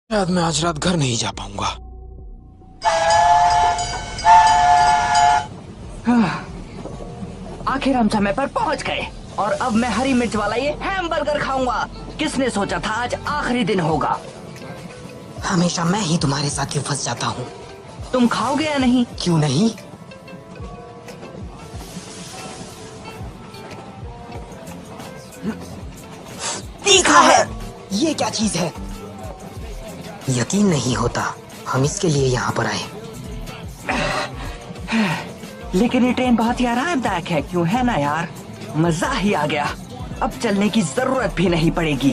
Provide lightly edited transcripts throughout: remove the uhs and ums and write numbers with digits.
शायद मैं आज रात घर नहीं जा पाऊंगा। आखिर हम समय पर पहुंच गए और अब मैं हरी मिर्च वाला ये हैमबर्गर खाऊंगा। किसने सोचा था आज आखिरी दिन होगा। हमेशा मैं ही तुम्हारे साथ क्यों फंस जाता हूँ? तुम खाओगे या नहीं? क्यों नहीं? तीखा है। ये क्या चीज है? यकीन नहीं होता हम इसके लिए यहाँ पर आए। लेकिन ये ट्रेन बहुत ही आरामदायक है, क्यों है ना यार? मजा ही आ गया। अब चलने की जरूरत भी नहीं पड़ेगी।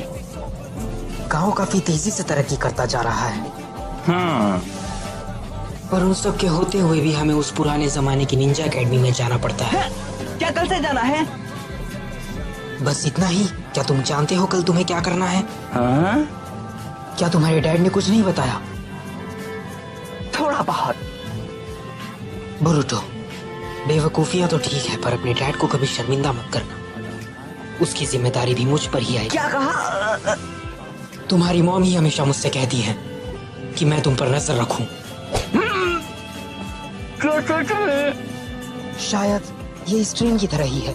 गांव काफी तेजी से तरक्की करता जा रहा है। पर उन सब के होते हुए भी हमें उस पुराने जमाने की निंजा एकेडमी में जाना पड़ता है। क्या कल से जाना है? बस इतना ही? क्या तुम जानते हो कल तुम्हें क्या करना है? हाँ? क्या तुम्हारे डैड ने कुछ नहीं बताया? थोड़ा बहुत। बोरुतो, बेवकूफियां तो ठीक है, पर अपने डैड को कभी शर्मिंदा मत करना। उसकी जिम्मेदारी भी मुझ पर ही आएगी। क्या कहा? तुम्हारी मॉम ही हमेशा मुझसे कहती है कि मैं तुम पर नजर रखूं। शायद ये इस ट्रेन की तरह ही है।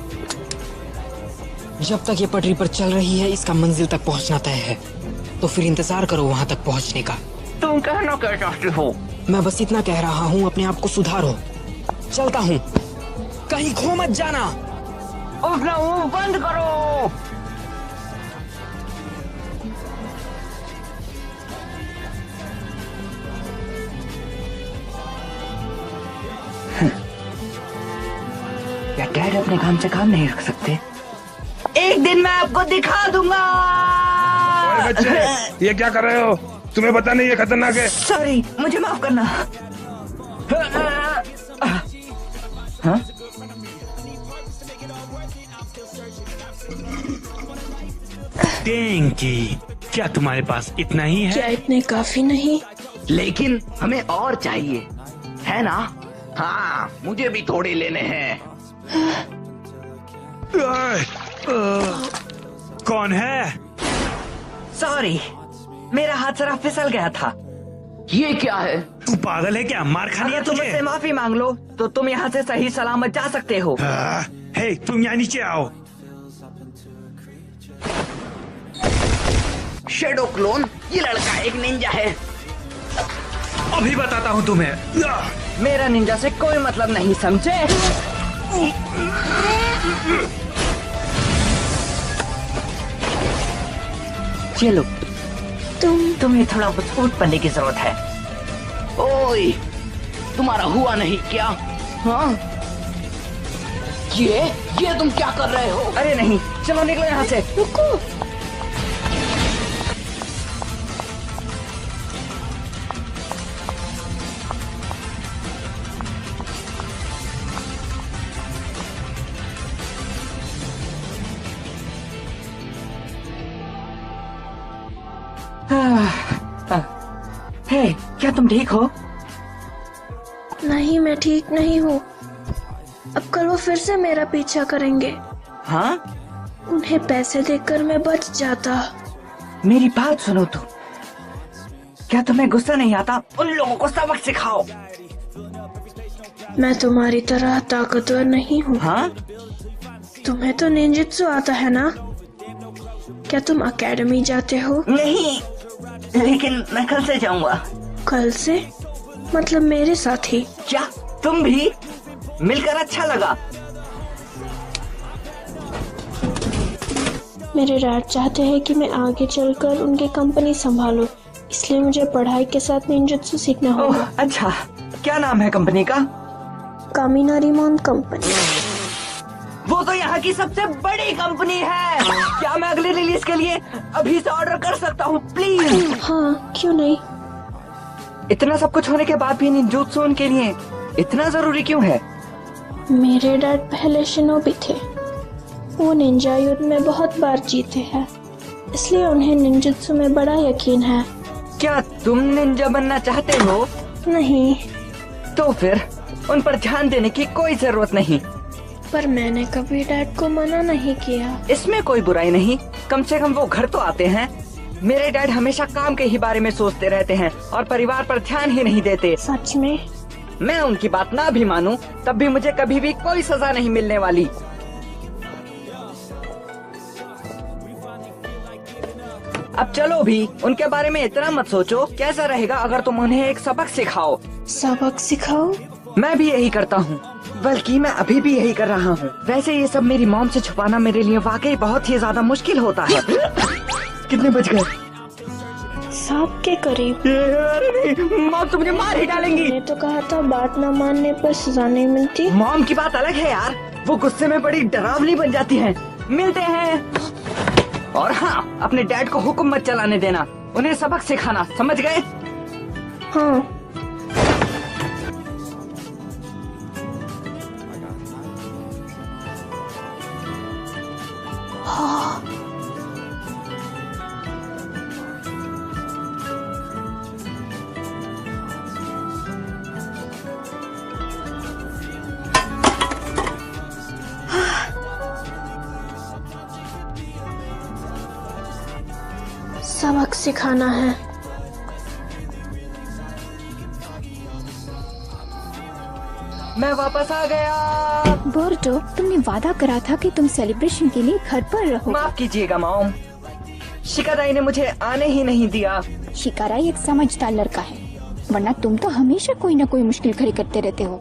जब तक ये पटरी पर चल रही है इसका मंजिल तक पहुंचना तय है, तो फिर इंतजार करो वहां तक पहुंचने का। तुम कहना क्या चाहते हो? मैं बस इतना कह रहा हूँ, अपने आप को सुधारो। चलता हूँ, कहीं खो मत जाना। अपना मुंह बंद करो। क्या डैड अपने काम से काम नहीं रख सकते? एक दिन मैं आपको दिखा दूंगा। ओए बच्चे, ये क्या कर रहे हो? तुम्हें पता नहीं ये खतरनाक है? सॉरी, मुझे माफ करना। हाँ? टेंकी, क्या तुम्हारे पास इतना ही है? क्या इतने काफी नहीं? लेकिन हमें और चाहिए, है ना? हाँ, मुझे भी थोड़े लेने हैं। कौन है? सॉरी, मेरा हाथ जरा फिसल गया था। ये क्या है? तू पागल है क्या? मार खानी है अगर तुम तुझे? मुझसे माफी मांग लो तो तुम यहाँ से सही सलामत जा सकते हो। हे, तुम यहाँ नीचे आओ। शेडो क्लोन, ये लड़का एक निंजा है। अभी बताता हूँ तुम्हें। मेरा निंजा से कोई मतलब नहीं, समझे? चलो, तुम्हें थोड़ा मजबूत बनने की जरूरत है। ओए, तुम्हारा हुआ नहीं क्या? हाँ? ये तुम क्या कर रहे हो? अरे नहीं, चलो निकलो यहाँ से। रुको। हे, क्या तुम ठीक हो? नहीं, मैं ठीक नहीं हूँ। अब कल वो फिर से मेरा पीछा करेंगे। हाँ? उन्हें पैसे देकर मैं बच जाता। मेरी बात सुनो तो। क्या तुम्हें गुस्सा नहीं आता? उन लोगों को सबक सिखाओ। मैं तुम्हारी तरह ताकतवर नहीं हूँ। हाँ? तुम्हें तो निंजित्सु आता है ना? क्या तुम एकेडमी जाते हो? नहीं, लेकिन मैं कल से जाऊंगा। कल से? मतलब मेरे साथ ही? क्या तुम भी? मिलकर अच्छा लगा। मेरे डैड चाहते हैं कि मैं आगे चलकर उनकी कंपनी संभालूं, इसलिए मुझे पढ़ाई के साथ निंजुत्सु सीखना ओह, होगा। अच्छा, क्या नाम है कंपनी का? कामिनारीमोन कंपनी। वो तो यहाँ की सबसे बड़ी कंपनी है। क्या मैं अगली रिलीज के लिए अभी से ऑर्डर कर सकता हूँ प्लीज? हाँ, क्यों नहीं। इतना सब कुछ होने के बाद भी निंजुत्सु उनके लिए इतना जरूरी क्यों है? मेरे डैड पहले शिनोबी थे। वो निंजा युद्ध में बहुत बार जीते हैं, इसलिए उन्हें निंजुत्सु में बड़ा यकीन है। क्या तुम निंजा बनना चाहते हो? नहीं। तो फिर उन पर ध्यान देने की कोई जरूरत नहीं। पर मैंने कभी डैड को मना नहीं किया। इसमें कोई बुराई नहीं, कम से कम वो घर तो आते हैं। मेरे डैड हमेशा काम के ही बारे में सोचते रहते हैं और परिवार पर ध्यान ही नहीं देते। सच में? मैं उनकी बात ना भी मानूं, तब भी मुझे कभी भी कोई सजा नहीं मिलने वाली। अब चलो भी, उनके बारे में इतना मत सोचो। कैसा रहेगा अगर तुम उन्हें एक सबक सिखाओ? सबक सिखाओ? मैं भी यही करता हूँ, बल्कि मैं अभी भी यही कर रहा हूँ। वैसे ये सब मेरी मॉम से छुपाना मेरे लिए वाकई बहुत ही ज्यादा मुश्किल होता है। कितने बज गए? सांप के करीब। अरे नहीं, मॉम तो मुझे मार ही डालेंगी। मैंने तो कहा था बात न मानने पर सजा नहीं मिलती। मॉम की बात अलग है यार, वो गुस्से में बड़ी डरावनी बन जाती हैं। मिलते हैं। और हाँ, अपने डैड को हुक्म मत चलाने देना, उन्हें सबक सिखाना, समझ गए? हाँ। सबक सिखाना है। मैं वापस आ गया। बोर्डो, तुमने वादा करा था कि तुम सेलिब्रेशन के लिए घर पर रहो। माफ कीजिएगा मॉम, शिकाराई ने मुझे आने ही नहीं दिया। शिकाराई एक समझदार लड़का है, वरना तुम तो हमेशा कोई न कोई मुश्किल खड़ी करते रहते हो।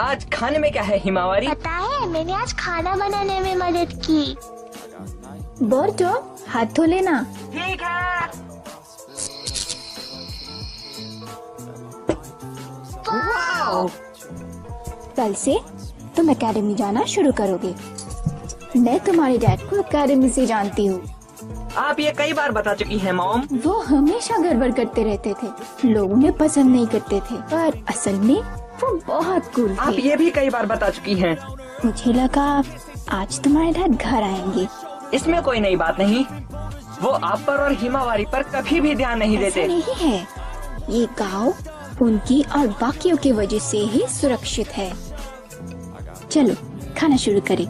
आज खाने में क्या है हिमावारी? पता है, मैंने आज खाना बनाने में मदद की। बोर्डो, हाथ धो लेना। ठीक है। वाओ! कल से तुम एकेडमी जाना शुरू करोगे। मैं तुम्हारे डैड को एकेडमी से जानती हूँ। आप ये कई बार बता चुकी हैं मॉम। वो हमेशा गड़बड़ करते रहते थे, लोग उन्हें पसंद नहीं करते थे, पर असल में वो बहुत कूल थे। आप ये भी कई बार बता चुकी हैं। मुझे लगा आज तुम्हारे डैड घर आएंगे। इसमें कोई नई बात नहीं, वो आप पर और हिमावारी पर कभी भी ध्यान नहीं ऐसा देते। नहीं है, ये गांव उनकी और बाकियों की वजह से ही सुरक्षित है। चलो खाना शुरू करें।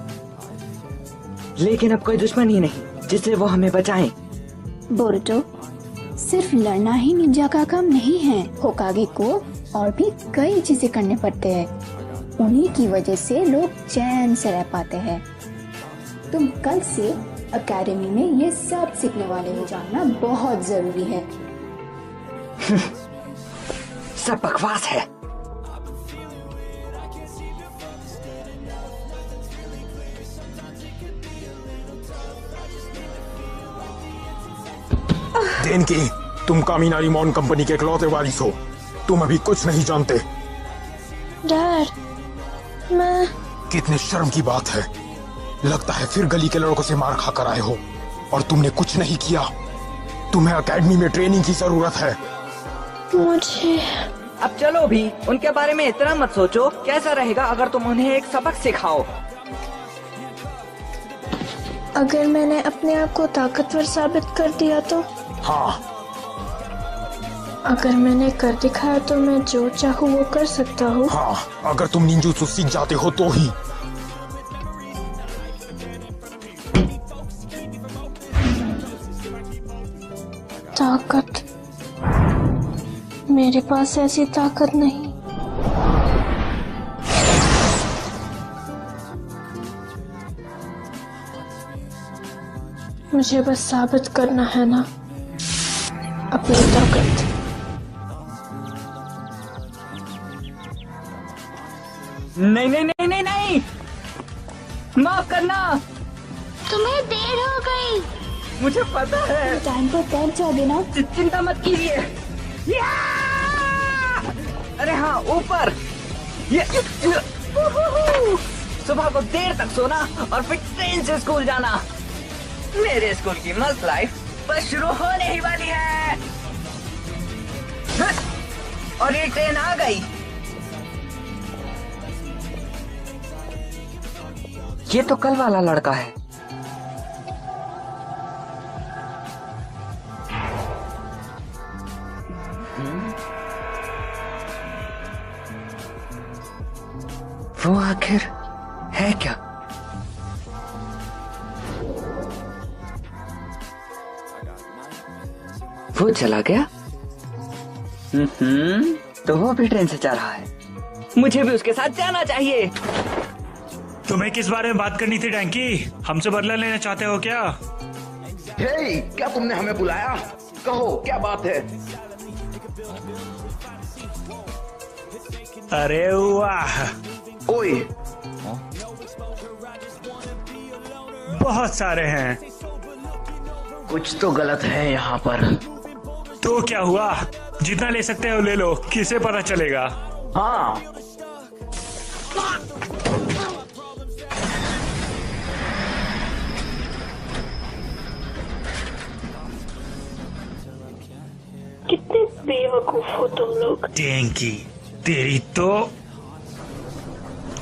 लेकिन अब कोई दुश्मन ही नहीं जिससे वो हमें बचाएं। बोरुतो, सिर्फ लड़ना ही निंजा का काम नहीं है। होकागे को और भी कई चीजें करने पड़ते हैं, उन्हीं की वजह से लोग चैन से रह पाते हैं। तुम कल से एकेडमी में ये सब सीखने वाले हो, जानना बहुत जरूरी है। सब बकवास है। देनकी, तुम कामिनारी मॉन कंपनी के इकलौते वारिस हो। तुम अभी कुछ नहीं जानते। डैड, मैं... कितने शर्म की बात है। लगता है फिर गली के लड़कों से मार खा कर आए हो और तुमने कुछ नहीं किया। तुम्हें एकेडमी में ट्रेनिंग की जरूरत है। मुझे... अब चलो भी, उनके बारे में इतना मत सोचो। कैसा रहेगा अगर तुम उन्हें एक सबक सिखाओ? अगर मैंने अपने आप को ताकतवर साबित कर दिया तो? हाँ। अगर मैंने कर दिखाया तो मैं जो चाहूँ वो कर सकता हूँ। हाँ, अगर तुम निंजुत्सु सीख जाते हो तो ही। ताकत? मेरे पास ऐसी ताकत नहीं। मुझे बस साबित करना है ना अपनी ताकत। नहीं नहीं नहीं नहीं नहीं, माफ करना। तुम्हें देर हो गई। मुझे पता है। टाइम पर पहुंच जाओगे ना? चिंता मत कीजिए। या! अरे हाँ, ऊपर। सुबह को देर तक सोना और फिर ट्रेन से स्कूल जाना। मेरे स्कूल की मस्त लाइफ बस शुरू होने ही वाली है। और ये ट्रेन आ गई। ये तो कल वाला लड़का है। वो आखिर है क्या? वो चला गया? तो वो भी ट्रेन से जा रहा है। मुझे भी उसके साथ जाना चाहिए। तुम्हें किस बारे में बात करनी थी डैंकी? हमसे बदला लेना चाहते हो क्या? हे, क्या तुमने हमें बुलाया? कहो क्या बात है? अरे वाह, ओए, बहुत सारे हैं। कुछ तो गलत है यहाँ पर। तो क्या हुआ? जितना ले सकते हो ले लो, किसे पता चलेगा? हाँ, कितने बेवकूफ हो तुम लोग। डैंकी, तेरी तो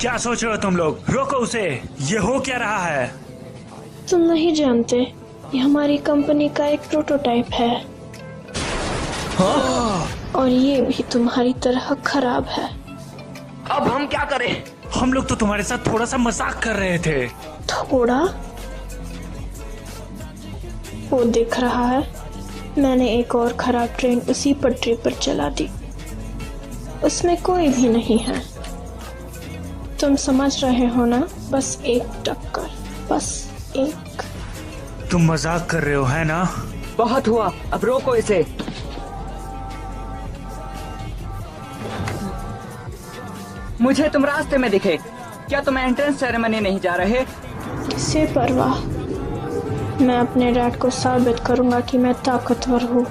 क्या सोच रहे हो तुम लोग? रोको उसे। ये हो क्या रहा है? तुम नहीं जानते, ये हमारी कंपनी का एक प्रोटोटाइप है। और ये भी तुम्हारी तरह खराब है। अब हम क्या करें? हम लोग तो तुम्हारे साथ थोड़ा सा मजाक कर रहे थे। थोड़ा? वो दिख रहा है, मैंने एक और खराब ट्रेन उसी पटरी पर चला दी। उसमें कोई भी नहीं है। तुम समझ रहे हो ना? बस एक टक्कर, बस एक। तुम मजाक कर रहे हो है ना? बहुत हुआ, अब रोको इसे। मुझे तुम रास्ते में दिखे। क्या तुम एंट्रेंस सेरेमनी नहीं जा रहे? किसे परवाह, मैं अपने डैड को साबित करूंगा कि मैं ताकतवर हूँ।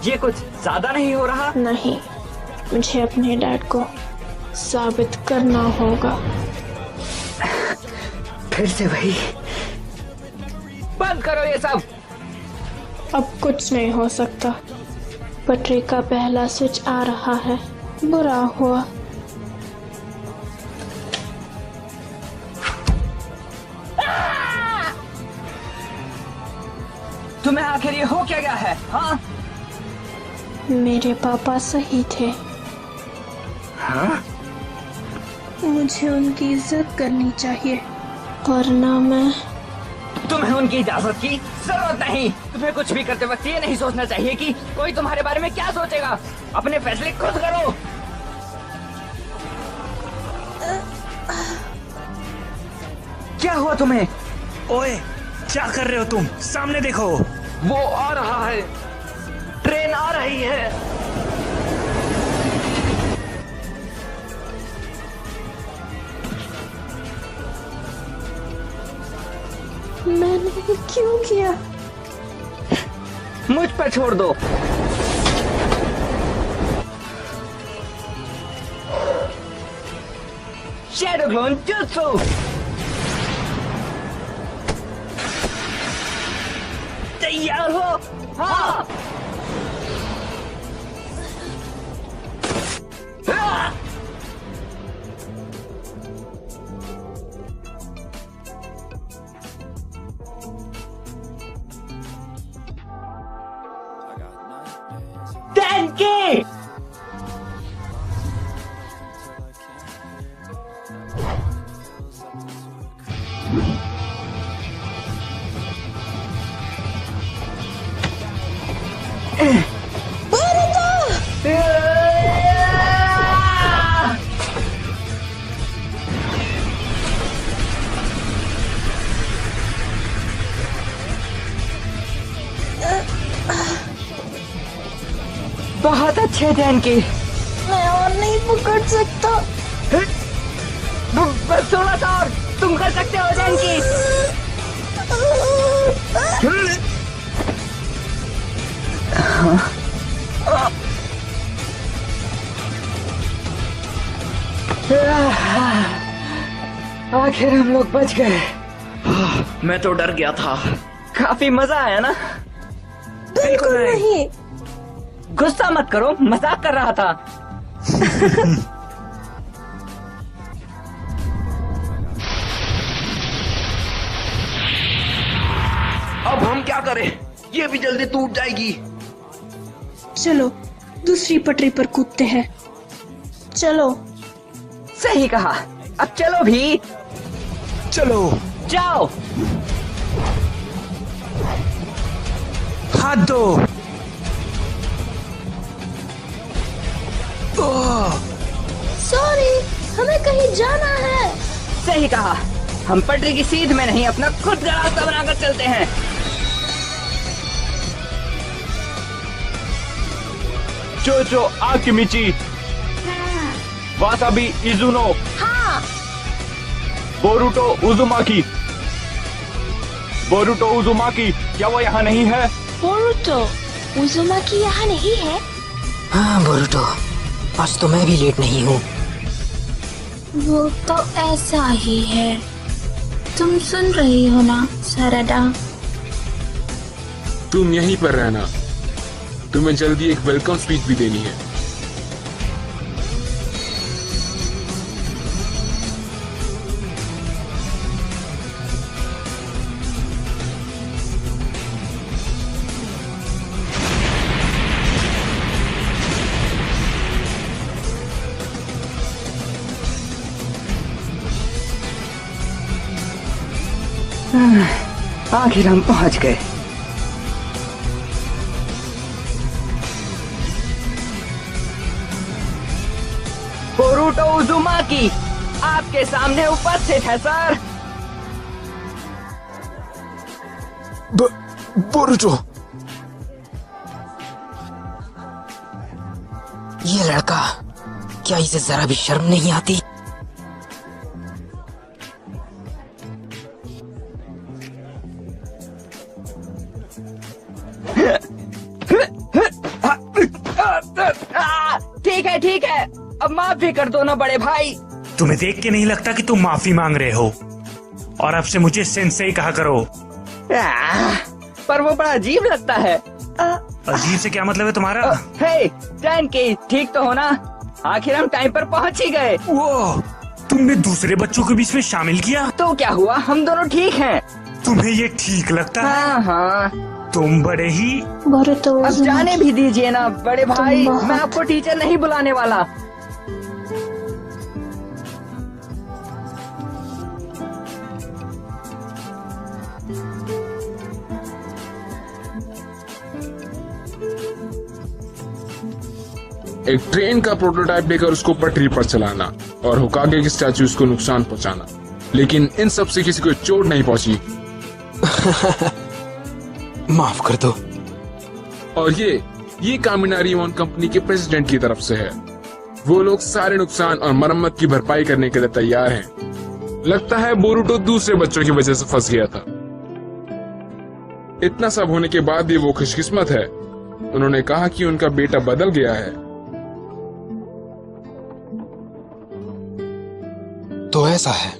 ये कुछ ज्यादा नहीं हो रहा? नहीं, मुझे अपने डैड को साबित करना होगा। फिर से वही। बंद करो ये सब। अब कुछ नहीं हो सकता। पटरी का पहला स्विच आ रहा है। बुरा हुआ। तुम्हें आखिर ये हो क्या गया है? हाँ? मेरे पापा सही थे। हाँ? मुझे उनकी इज्जत करनी चाहिए, वरना मैं। तुम्हें उनकी इजाजत की जरूरत नहीं। तुम्हें कुछ भी करते वक्त ये नहीं सोचना चाहिए कि कोई तुम्हारे बारे में क्या सोचेगा। अपने फैसले खुद करो। क्या हुआ तुम्हें? ओए, क्या कर रहे हो तुम? सामने देखो। वो आ रहा है, ट्रेन आ रही है। मैंने क्यों किया? मुझ पर छोड़ दो। Shadow clone jutsu. तैयार हो? हाँ। Denki! बहुत अच्छे Denki। मैं और नहीं पकड़ सकता। बस थोड़ा सा और, तुम कर सकते हो Denki। आखिर हम लोग बच गए। मैं तो डर गया था। काफी मजा आया ना? बिल्कुल नहीं। गुस्सा मत करो, मजाक कर रहा था। अब हम क्या करें? ये भी जल्दी टूट जाएगी। चलो दूसरी पटरी पर कूदते हैं। चलो। सही कहा। अब चलो भी। चलो। सही कहा, हम पटरी की सीध में नहीं अपना खुद का रास्ता बनाकर चलते हैं। चोचो आकिमिची, वासाबी इजुनो, हाँ। बोरुटो उजुमाकी। बोरुटो उजुमाकी, क्या वो यहाँ नहीं है? बोरुटो उजुमाकी यहाँ नहीं है? हाँ बोरुटो, आज तो मैं भी लेट नहीं हूँ। वो तो ऐसा ही है। तुम सुन रही हो ना साराडा? तुम यहीं पर रहना, तुम्हें जल्दी एक वेलकम स्पीच भी देनी है। आखिर हम पहुंच गए। बोरुटो उजुमाकी आपके सामने उपस्थित है सर। बोरुटो, ये लड़का, क्या इसे जरा भी शर्म नहीं आती? ठीक है, अब माफ भी कर दो ना बड़े भाई। तुम्हें देख के नहीं लगता कि तुम माफी मांग रहे हो? और अब से मुझे सेंसेई कहा करो। पर वो बड़ा अजीब लगता है। अजीब से क्या मतलब है तुम्हारा? हे डैंकी, ठीक तो हो ना? आखिर हम टाइम पर पहुंच ही गए। वो तुमने दूसरे बच्चों के बीच में शामिल किया? तो क्या हुआ, हम दोनों ठीक हैं। तुम्हें ये ठीक लगता है? हाँ। तुम बड़े ही। अब जाने भी दीजिए ना बड़े भाई, मैं आपको टीचर नहीं बुलाने वाला। एक ट्रेन का प्रोटोटाइप लेकर उसको पटरी पर चलाना और होकागे की स्टैचूज को नुकसान पहुंचाना, लेकिन इन सब से किसी को चोट नहीं पहुंची। माफ कर दो। और ये कामिनारी वन कंपनी के प्रेसिडेंट की तरफ से है। वो लोग सारे नुकसान और मरम्मत की भरपाई करने के लिए तैयार हैं। लगता है बोरुटो दूसरे बच्चों की वजह से फंस गया था। इतना सब होने के बाद भी वो खुशकिस्मत है। उन्होंने कहा कि उनका बेटा बदल गया है। तो ऐसा है,